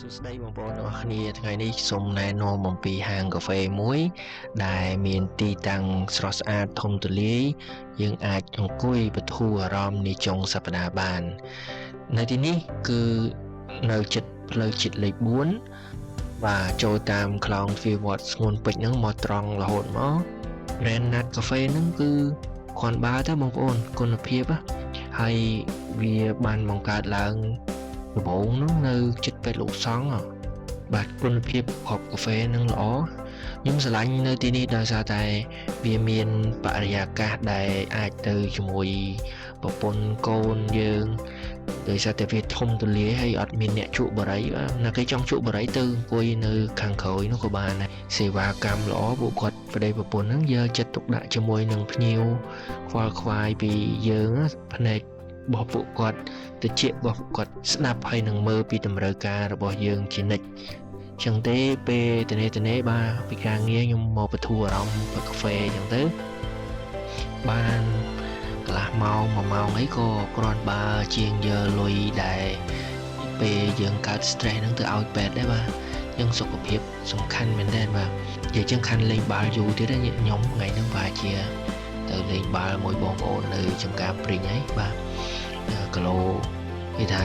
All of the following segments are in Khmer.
សួស្តីបងប្អូនទាំងអស់គ្នាថ្ងៃនេះសូមណែនាំអំពីហាងកាហ្វេមួយដែលមានទីតាំងស្រស់ស្អាតធំទូលាយយើងអាចអង្គុយបន្ធូរអារម្មណ៍នាចុងសប្តាហ៍បាននៅទីនេះគឺនៅជិតផ្លូវជាតិលេខ4បាទចូលតាមខ្លងទ្វារវត្តស្ងួនពេជ្រហ្នឹងមកត្រង់រហូតមក brand Nat Cafe ហ្នឹងគឺគ្រាន់បើតែបងប្អូនគុណភាពហើយវាបានបង្កើតឡើងដំបូងនោះនៅជិតពេទ្យលោកសង្ឃបាទគុណភាពគ្រប់កាហ្វេនឹងល្អខ្ញុំស្រឡាញ់នៅទីនេះដោយសារតែវាមានបរិយាកាសដែលអាចទៅជាមួយប្រពន្ធកូនយើងដោយសារតែវាធំទូលាយហើយអត់មានអ្នកជក់បារីបាទណាគេចង់ជក់បារីទៅអង្គុយនៅខាងក្រោយនោះក៏បានដែរសេវាកម្មល្អពួកគាត់ប្តីប្រពន្ធហ្នឹងយកចិត្តទុកដាក់ជាមួយនឹងភ្ញៀវខ្វល់ខ្វាយពីយើងផ្នែករបស់ពួកគាត់តិចរបស់គាត់ស្ដាប់ហើយនឹងមើលពីតម្រូវការរបស់យើងជានិច្ចចឹងទេពេលតនេបាទពីការងារខ្ញុំមកបន្ធូរអារម្មណ៍កាហ្វេចឹងទៅបានកន្លះម៉ោង1ម៉ោងអីក៏គ្រាន់បើជាងយកលុយដែលពេលយើងកើត stress ហ្នឹងទៅឲ្យពេទ្យដែរបាទយើងសុខភាពសំខាន់មែនទែនបាទនិយាយចឹងខាន់លេងបាល់យូរទៀតខ្ញុំថ្ងៃហ្នឹងប្រហែលជាទៅលេងបាល់មួយបងប្អូននៅចំការព្រីងហើយបាទគីឡូគេថា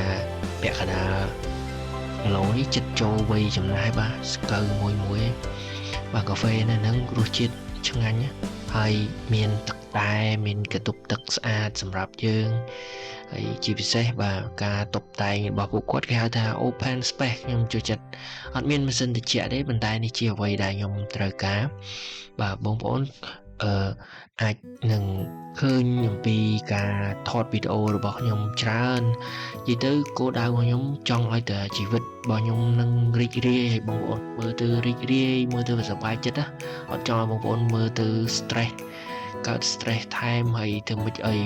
ពាក់កណ្ដាលគីឡូនេះចិត្តចូលវ័យចំណាយបាទស្កើមួយបាទកាហ្វេនៅហ្នឹងរសជាតិឆ្ងាញ់ហើយមានទឹកតែមានកន្ទប់ទឹកស្អាតសម្រាប់យើងហើយជាពិសេសបាទការតុបតែងរបស់ពួកគាត់គេហៅថា open space ខ្ញុំចូលចិត្តអត់មានម៉ាស៊ីនត្រជាក់ទេប៉ុន្តែនេះជាអ្វីដែលខ្ញុំត្រូវការបាទបងប្អូនអាចនឹងឃើញអំពីការថតវីដេអូរបស់ខ្ញុំច្រើននិយាយទៅគោលដៅរបស់ខ្ញុំចង់ឲ្យតែជីវិតរបស់ខ្ញុំនឹងរីករាយឲ្យបងប្អូនមើលទៅរីករាយមើលទៅសប្បាយចិត្តណាអត់ចង់ឲ្យបងប្អូនមើលទៅ stress កើត stress ថែមហើយធ្វើមិនអី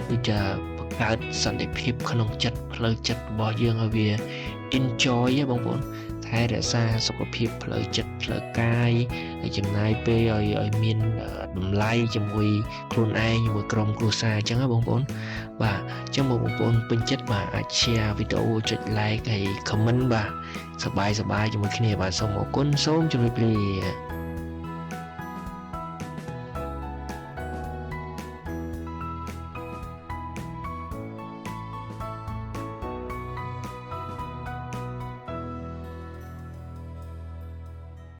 ដូចជាបង្កើតសន្តិភាពក្នុងចិត្តផ្លូវចិត្តរបស់យើងឲ្យវា enjoy បងប្អូនថែរក្សាសុខភាពផ្លូវចិត្តផ្លូវកាយហើយចំណាយពេលឲ្យមានតម្លៃជាមួយខ្លួនឯងជាមួយក្រុមគ្រួសារអញ្ចឹងណាបងប្អូនបាទអញ្ចឹងបងប្អូនពេញចិត្តបាទអាច share វីដេអូចុច like ហើយ comment បាទសប្បាយជាមួយគ្នាបាទសូមអរគុណសូមជម្រាបលា